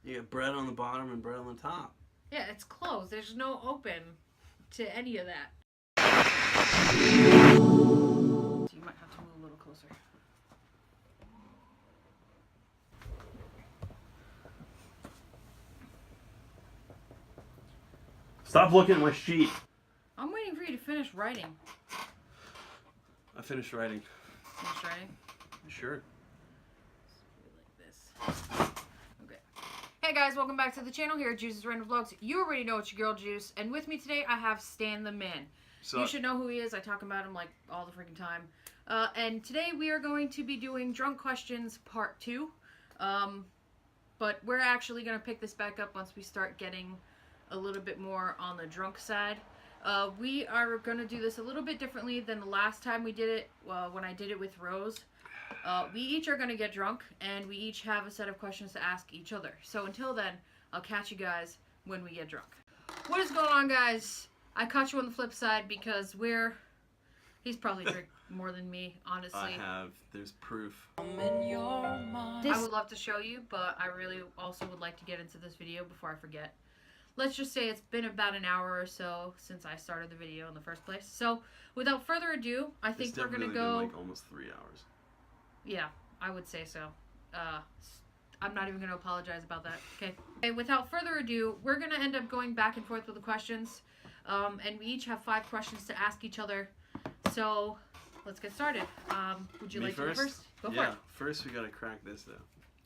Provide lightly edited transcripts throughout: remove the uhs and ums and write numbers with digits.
You got bread on the bottom and bread on the top. Yeah, it's closed. There's no open to any of that. So you might have to move a little closer. Stop looking at my sheet. I'm waiting for you to finish writing. I finished writing. Finish writing? Sure. Like this. Okay. Hey guys, welcome back to the channel here at Juice's Random Vlogs. You already know it's your girl Juice, and with me today I have Stan the Man. So, you should know who he is. I talk about him like all the freaking time. And today we are going to be doing Drunk Questions Part 2. But we're actually going to pick this back up once we start getting a little bit more on the drunk side. We are going to do this a little bit differently than the last time we did it, when I did it with Rose. We each are going to get drunk, and we each have a set of questions to ask each other. So until then, I'll catch you guys when we get drunk. What is going on, guys? I caught you on the flip side because he's probably drink more than me, honestly. there's proof. I would love to show you, but I really also would like to get into this video before I forget. Let's just say it's been about an hour or so since I started the video in the first place. So, without further ado, I think we're gonna go. Been like almost 3 hours. Yeah, I would say so. I'm not even gonna apologize about that. Okay. Without further ado, we're gonna end up going back and forth with the questions, and we each have 5 questions to ask each other. So, let's get started. Would you like to go first? Go for it. Yeah. First, we gotta crack this though.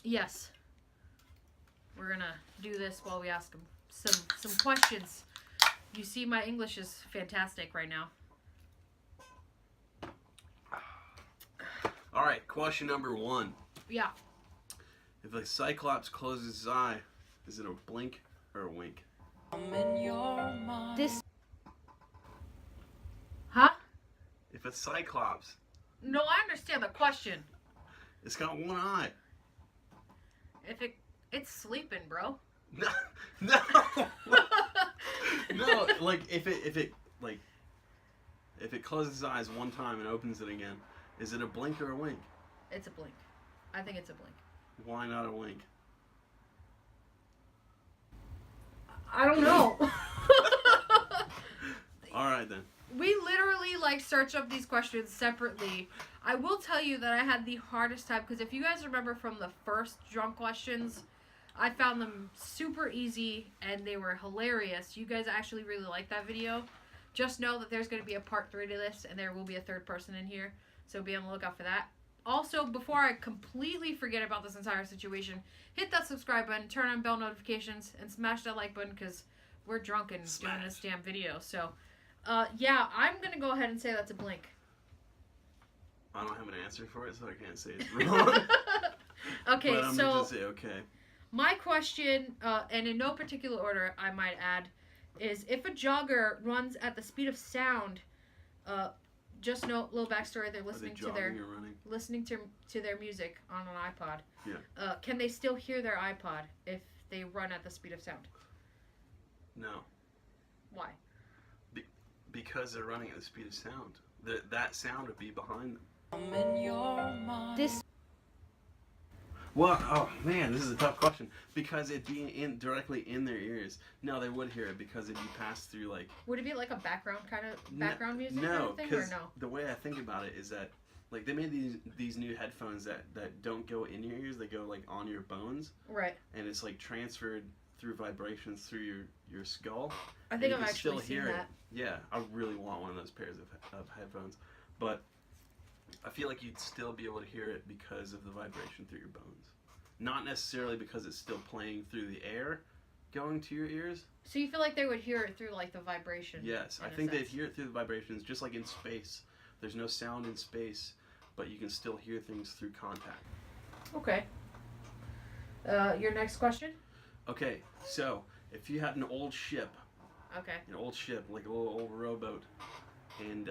Yes. We're gonna do this while we ask them some questions. You see, my English is fantastic right now. All right, question number 1. Yeah. If a cyclops closes his eye, is it a blink or a wink? This. Huh? If a cyclops, No, I understand the question. it's got one eye. If it's sleeping, bro. No, no, no. Like if it closes its eyes one time and opens it again, is it a blink or a wink? It's a blink. I think it's a blink. Why not a wink? I don't know. All right then. We literally search up these questions separately. I will tell you that I had the hardest time because if you guys remember from the first drunk questions, I found them super easy and they were hilarious. You guys actually really liked that video. Just know that there's going to be a part 3 to this and there will be a third person in here. So be on the lookout for that. Also, before I completely forget about this entire situation, hit that subscribe button, turn on bell notifications, and smash that like button because we're drunk and doing this damn video. So, yeah, I'm going to go ahead and say that's a blink. I don't have an answer for it, so I can't say it's wrong. Okay, but I'm so gonna just say okay. My question, and in no particular order, I might add, is if a jogger runs at the speed of sound, just know, little backstory, they're listening to their music on an iPod. Yeah. Can they still hear their iPod if they run at the speed of sound? No. Why? Because they're running at the speed of sound. That sound would be behind them. This. Well, oh man, this is a tough question. Because it'd be directly in their ears. No, they would hear it because it'd be passed through Would it be like a background music no, kind of thing, or no? The way I think about it is that they made these new headphones that don't go in your ears, they go on your bones. Right. And it's transferred through vibrations through your skull. I think I've actually seen that. Yeah, I really want one of those pairs of headphones. But I feel like you'd still be able to hear it because of the vibration through your bones. Not necessarily because it's still playing through the air going to your ears. So you feel like they would hear it through the vibration? Yes, I think they'd hear it through the vibrations, just like in space. There's no sound in space, but you can still hear things through contact. Okay. Your next question? Okay, so if you had an old ship. Okay. An old ship, like a little old rowboat, and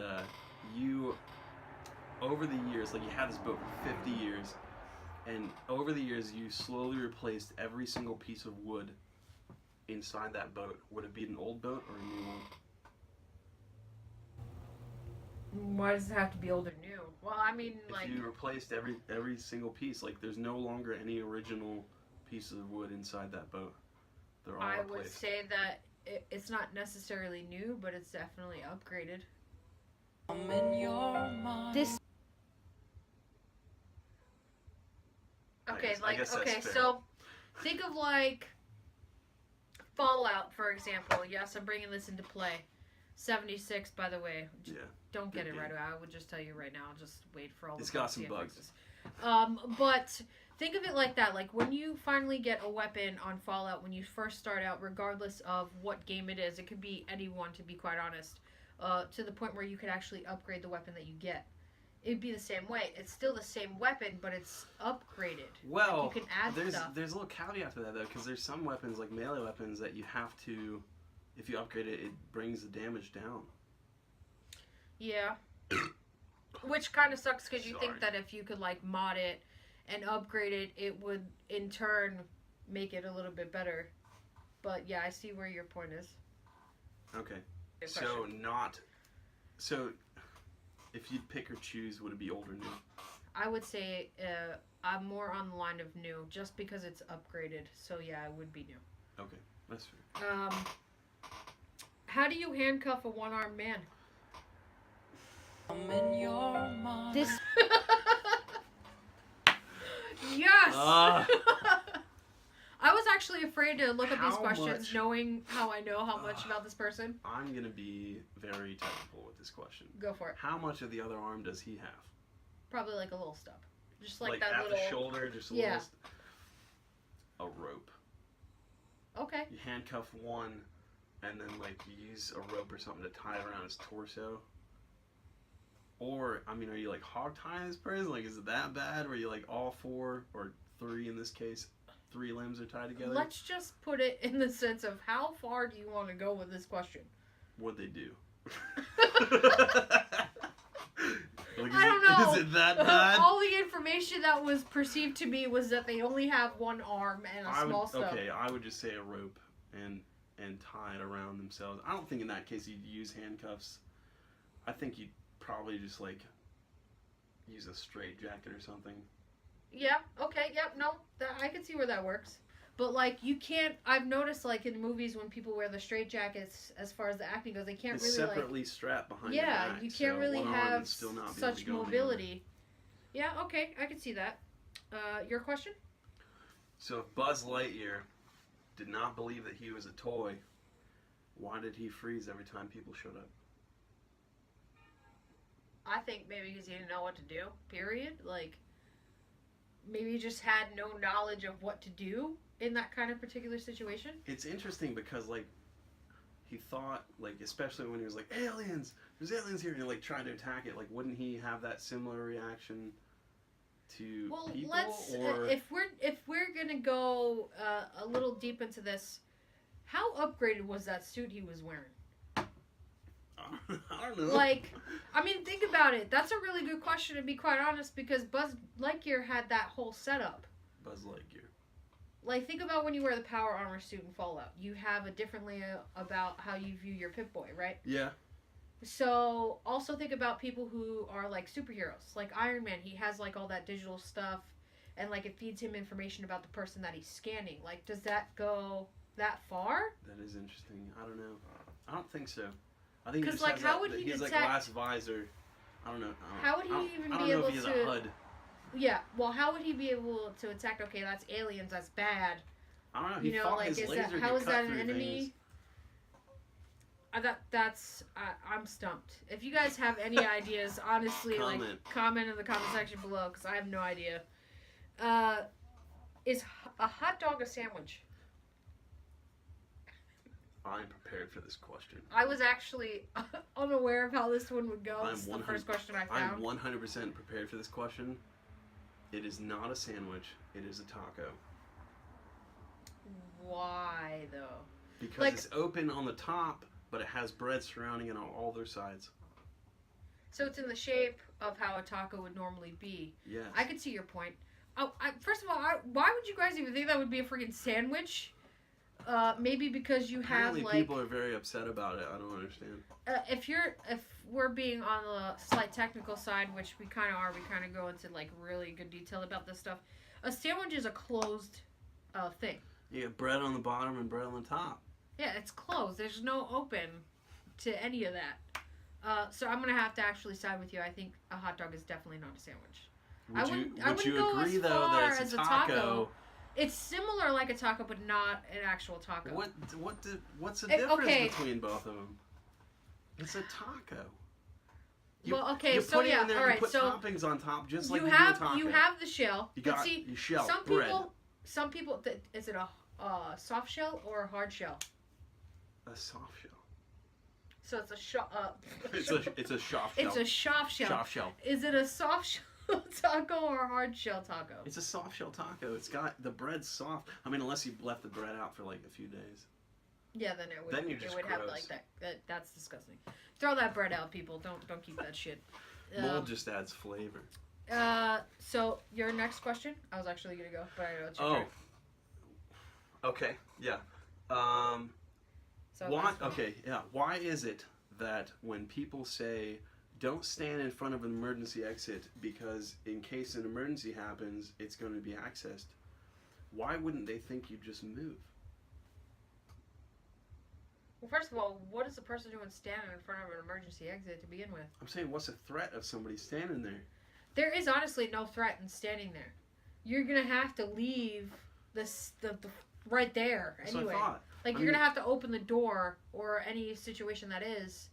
you, over the years, you had this boat for 50 years, and over the years you slowly replaced every single piece of wood inside that boat. Would it be an old boat or a new one? Why does it have to be old or new? Well, I mean, if you replaced every single piece, there's no longer any original pieces of wood inside that boat. They're all I would replaced. say that it's not necessarily new, but it's definitely upgraded. This. Okay, I guess that's fair. so think of like Fallout, for example. Yes, I'm bringing this into play. 76, by the way. Yeah. Don't get Good it game. right away. I would just tell you right now. Just wait for all the It's got some DLC bugs. fixes. But think of it like that. Like when you finally get a weapon on Fallout, when you first start out, regardless of what game it is, it could be anyone, to be quite honest, to the point where you could actually upgrade the weapon that you get. It'd be the same way. It's still the same weapon, but it's upgraded. Well, like you can add stuff. There's a little caveat to that, though, because there's some weapons, like melee weapons, that you have to, if you upgrade it, it brings the damage down. Yeah. Which kind of sucks because you Sorry. think that if you could like mod it and upgrade it, it would in turn make it a little bit better. But yeah, I see where your point is. Okay. Good So question. So if you'd pick or choose, would it be old or new? I would say I'm more on the line of new, just because it's upgraded. So yeah, it would be new. Okay, that's fair. How do you handcuff a one-armed man? This. Yes. I was actually afraid to look up these How questions, much- knowing how I know how much about this person. I'm gonna be very technical with this question. Go for it. How much of the other arm does he have? Probably like a little stub, just like that at little. the shoulder, just a Yeah. little. A rope. Okay. You handcuff one, and then like you use a rope or something to tie it around his torso. Or I mean, are you like hog tying this person? Like, is it that bad? Where you like all four or three in this case, 3 limbs are tied together? Let's just put it in the sense of how far do you want to go with this question? What'd they do? Like, I don't know. Is it that bad? All the information that was perceived to me was that they only have one arm and a small stub. Okay, I would just say a rope and tie it around themselves. I don't think in that case you'd use handcuffs. I think you'd probably just like use a straight jacket or something. Yeah, okay, yep, no, I can see where that works. But, like, you can't, I've noticed, like, in movies when people wear the straight jackets, as far as the acting goes, they can't It's really, separately strapped behind your yeah, back, you can't so really one arm would have still not be able such to go mobility. Yeah, okay, I can see that. Your question? anywhere. So if Buzz Lightyear did not believe that he was a toy, why did he freeze every time people showed up? I think maybe because he didn't know what to do, period. Like, maybe he just had no knowledge of what to do in that kind of particular situation. It's interesting because, like, he thought, like, especially when he was like, aliens! There's aliens here! And, like, trying to attack it. Like, wouldn't he have that similar reaction to Well, people? let's, Or if we're gonna go a little deep into this, how upgraded was that suit he was wearing? I don't know. Like, I mean, think about it. That's a really good question, to be quite honest, because Buzz Lightyear had that whole setup. Buzz Lightyear. Like, think about when you wear the power armor suit in Fallout. You have a different layout about how you view your Pip-Boy, right? Yeah. So, also think about people who are, like, superheroes. Like Iron Man, he has, like, all that digital stuff, and, like, it feeds him information about the person that he's scanning. Like, does that go that far? That is interesting. I don't know. I don't think so. I think he 'Cause, just like, has how that, would he he's like detect- glass visor. I don't know. How would he even I don't be know able if he has to- a HUD. Yeah, well, how would he be able to attack, okay, that's aliens, that's bad. I don't know. He You know, thought like, his is laser that, could how is cut that an through enemy? things. I'm stumped. If you guys have any ideas, honestly, like, Comment. comment in the comment section below, because I have no idea. Is a hot dog a sandwich? I'm prepared for this question. I was actually unaware of how this one would go. I'm This is the 100 first question I I'm found. 100% prepared for this question. It is not a sandwich. It is a taco. Why, though? Because Like- it's open on the top, but it has bread surrounding it on all their sides. So it's in the shape of how a taco would normally be. Yes. I could see your point. Oh, first of all, why would you guys even think that would be a freaking sandwich? Maybe because you have, Apparently like, people are very upset about it. I don't understand. if we're being on the slight technical side, which we kind of are, we kind of go into, like, really good detail about this stuff. A sandwich is a closed thing. You got bread on the bottom and bread on the top. Yeah, it's closed. There's no open to any of that. So I'm gonna have to actually side with you. I think a hot dog is definitely not a sandwich. Would you agree though that it's a taco? It's similar like a taco, but not an actual taco. What's the difference between both of them? It's a taco. You put it in there, you put toppings on top, just like you do a taco. You have the shell. You got your shell. Some people, is it a soft shell or a hard shell? A soft shell. So it's a it's a soft shell. It's a soft shell. Soft shell. Is it a soft shell taco or a hard shell taco? It's a soft shell taco. It's got the bread's soft. I mean, unless you left the bread out for like a few days. Yeah, then it would. Then you're just gross. Have like that. That's disgusting. Throw that bread out, people. Don't keep that shit. Mold just adds flavor. So your next question. I was actually gonna go, but I know it's your turn. Okay. Yeah. Why? Okay. Yeah. Why is it that when people say don't stand in front of an emergency exit because in case an emergency happens, it's going to be accessed? Why wouldn't they think you just move? Well, first of all, what is the person doing standing in front of an emergency exit to begin with? I'm saying, what's the threat of somebody standing there? There is honestly no threat in standing there. You're gonna have to leave the right there anyway. Like you're gonna have to open the door or any situation that is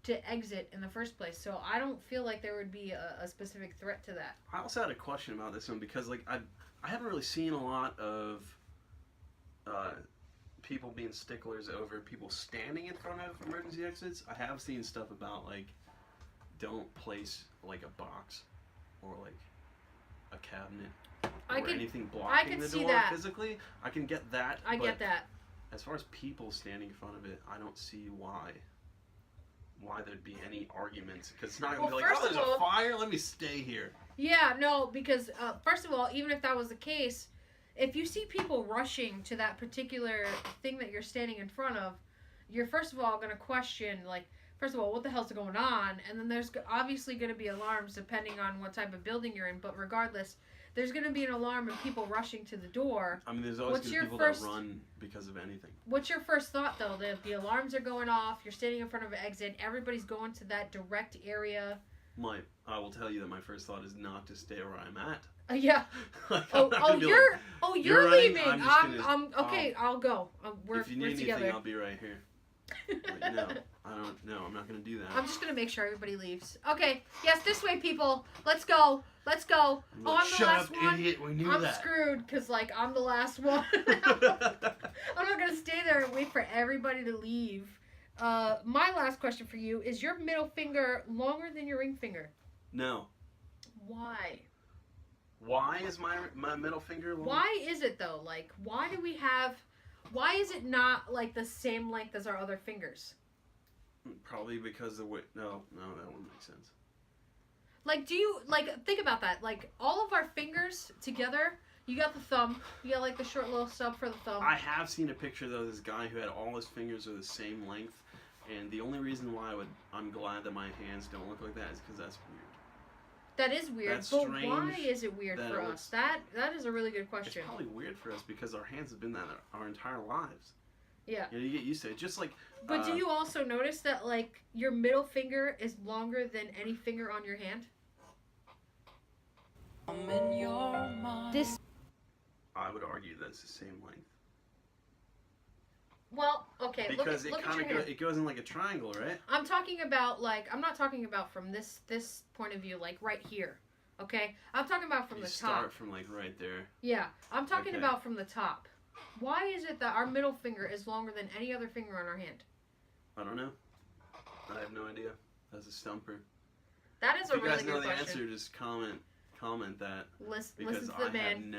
to exit in the first place. So I don't feel like there would be a specific threat to that. I also had a question about this one because like I haven't really seen a lot of people being sticklers over people standing in front of emergency exits. I have seen stuff about like don't place like a box or like a cabinet or anything blocking the door physically. I can get that. I get that. As far as people standing in front of it, I don't see why there'd be any arguments. Because it's not going to be like, oh, there's a fire, let me stay here. Yeah, no, because first of all, even if that was the case, if you see people rushing to that particular thing that you're standing in front of, you're first of all going to question, like, first of all, what the hell's going on? And then there's obviously going to be alarms depending on what type of building you're in. But regardless, there's going to be an alarm of people rushing to the door. I mean, there's always going to be people that run because of anything. What's your first thought, though? The alarms are going off. You're standing in front of an exit. Everybody's going to that direct area. I will tell you that my first thought is not to stay where I'm at. Yeah. Like, you're leaving. Okay. I'll go. We're if you need together. anything, I'll be right here. Like, no, I'm not gonna do that. I'm just gonna make sure everybody leaves. Okay. Yes, this way, people. Let's go. Let's go. I'm the last one. Idiot. We knew I'm screwed because like I'm the last one. I'm not gonna stay there and wait for everybody to leave. My last question for you is: your middle finger longer than your ring finger? No. Why? Why is my middle finger long? Why is it though? Like, why is it not like the same length as our other fingers? Probably because the way. No, that wouldn't make sense. Like, do you think about that? Like, all of our fingers together. You got the thumb. You got like the short little stub for the thumb. I have seen a picture though of this guy who had all his fingers are the same length, and the only reason why I'm glad that my hands don't look like that is because that's weird. That is weird, but why is it weird for us? That is a really good question. It's probably weird for us because our hands have been that our entire lives. Yeah. You know, you get used to it. Just like. But do you also notice that like your middle finger is longer than any finger on your hand? I would argue that it's the same length. Well, okay. Because it goes in like a triangle, right? I'm talking about I'm not talking about from this point of view, like right here. Okay, I'm talking about from the top. You start from like right there. Yeah, I'm talking about from the top. Why is it that our middle finger is longer than any other finger on our hand? I don't know. I have no idea. That's a stumper. That is a really good question. If you guys know the answer, just comment that. Listen to the man.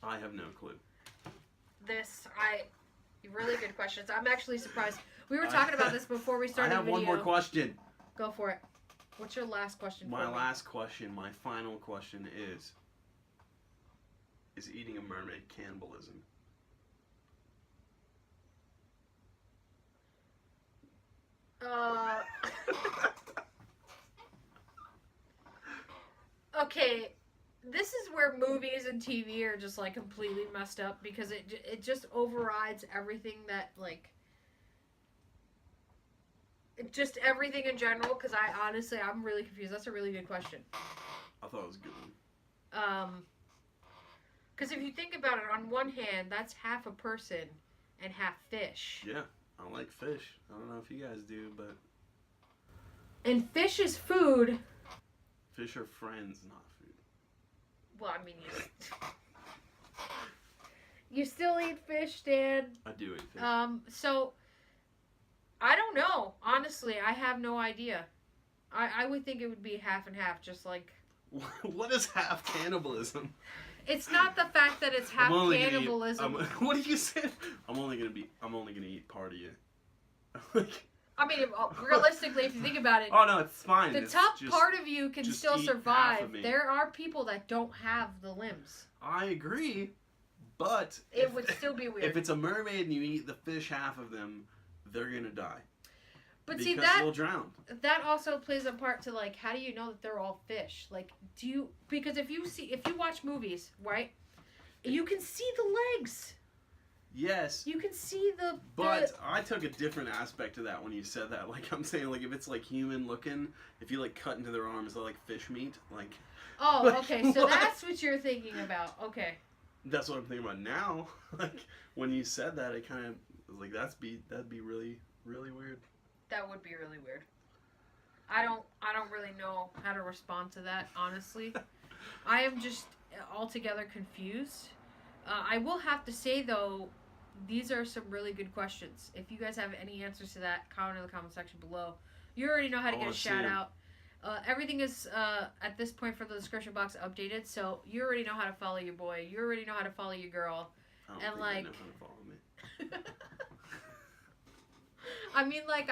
I have no clue. Really good questions. I'm actually surprised. We were talking about this before we started the video. I have one more question. Go for it. What's your last question? My final question is eating a mermaid cannibalism? Okay, this is where where movies and TV are just like completely messed up because it just overrides everything that like just everything in general. Because I'm really confused. That's a really good question. I thought it was a good one. Because if you think about it, on one hand, that's half a person and half fish. Yeah, I like fish. I don't know if you guys do, but and fish is food. Fish are friends, not food. Well, I mean, you still eat fish, Dan. I do eat fish. So I don't know. Honestly, I have no idea. I would think it would be half and half, just like. What is half cannibalism? It's not the fact that it's half cannibalism. What did you say? I'm only gonna eat part of you. Like. I mean, realistically, if you think about it. Oh no, it's fine. The top part of you can still survive. There are people that don't have the limbs. I agree, but it would still be weird. If it's a mermaid and you eat the fish half of them, they're gonna die. But because see that they'll drown. That also plays a part to like, how do you know that they're all fish? Like, because if you watch movies, right, you can see the legs. Yes. You can see the. But I took a different aspect to that when you said that. Like I'm saying, like if it's like human looking, if you like cut into their arms, they're like fish meat. Like. Oh, like, okay. So that's what you're thinking about. Okay. That's what I'm thinking about now. Like when you said that, it kind of was like that'd be really really weird. That would be really weird. I don't really know how to respond to that, honestly. I am just altogether confused. I will have to say though. These are some really good questions. If you guys have any answers to that, comment in the comment section below. You already know how to get a shout out. Everything is, at this point for the description box, updated. So you already know how to follow your boy. You already know how to follow your girl. I don't think they know how to follow me. I mean, like,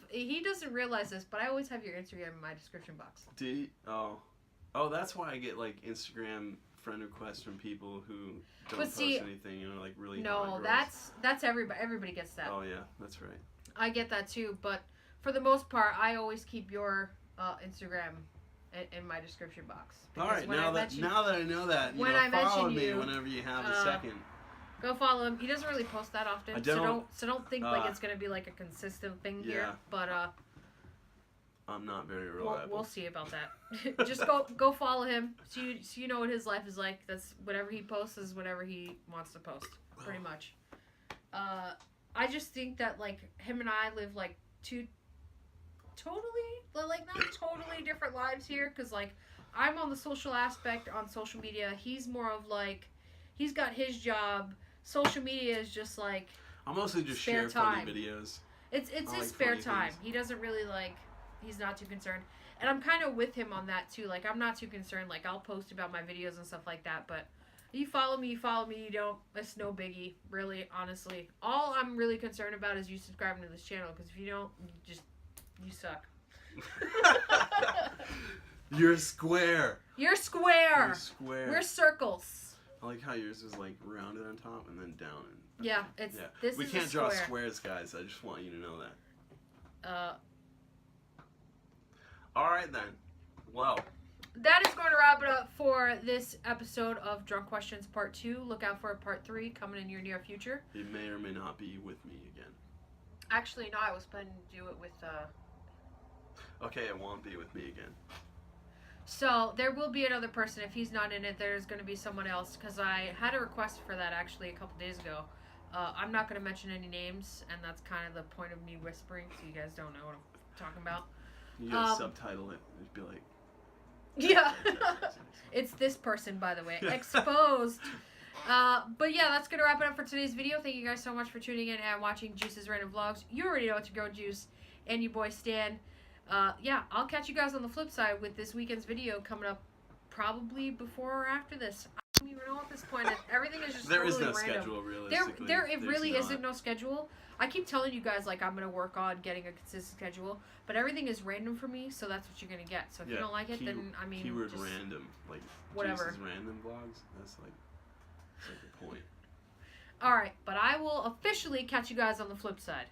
he doesn't realize this, but I always have your Instagram in my description box. Do you? Oh, that's why I get, like, Instagram friend requests from people who don't post anything, like really hot girls. That's everybody gets that. Oh yeah, that's right. I get that too, but for the most part, I always keep your Instagram in my description box. All right, now that I know that, follow me whenever you have a second. Go follow him. He doesn't really post that often, so don't think like it's gonna be like a consistent thing here. But I'm not very reliable. We'll see about that. Just go follow him so you know what his life is like. That's whatever he posts is whatever he wants to post, pretty much. I just think that like him and I live like two totally like not totally different lives here, because like I'm on the social aspect on social media. He's more of like he's got his job. Social media is just like I mostly just share funny videos. It's his spare time. He doesn't really like. He's not too concerned. And I'm kind of with him on that, too. Like, I'm not too concerned. Like, I'll post about my videos and stuff like that. But you follow me, you don't. It's no biggie, really, honestly. All I'm really concerned about is you subscribing to this channel. Because if you don't, you suck. You're square. You're square. You're square. We're circles. I like how yours is, like, rounded on top and then down. Yeah, this we is can't a square. draw squares, guys. I just want you to know that. Alright then. Well. That is going to wrap it up for this episode of Drunk Questions Part 2. Look out for a Part 3 coming in your near future. It may or may not be with me again. Actually, no, I was planning to do it with... Okay, it won't be with me again. So, there will be another person. If he's not in it, there's going to be someone else. Because I had a request for that, actually, a couple days ago. I'm not going to mention any names, and that's kind of the point of me whispering, so you guys don't know what I'm talking about. You gotta subtitle it. It'd be like... Yeah. It's this person, by the way. Exposed. But yeah, that's going to wrap it up for today's video. Thank you guys so much for tuning in and watching Juice's Random Vlogs. You already know it's your girl Juice and your boy Stan. Yeah, I'll catch you guys on the flip side with this weekend's video coming up probably before or after this. I don't even know at this point. Everything is just totally random. Schedule, realistically. It really isn't no schedule. I keep telling you guys, like, I'm going to work on getting a consistent schedule, but everything is random for me, so that's what you're going to get. So if you don't like it, then, I mean, keyword just random. Like, whatever. Juice's Random Vlogs. That's like the point. Alright, but I will officially catch you guys on the flip side.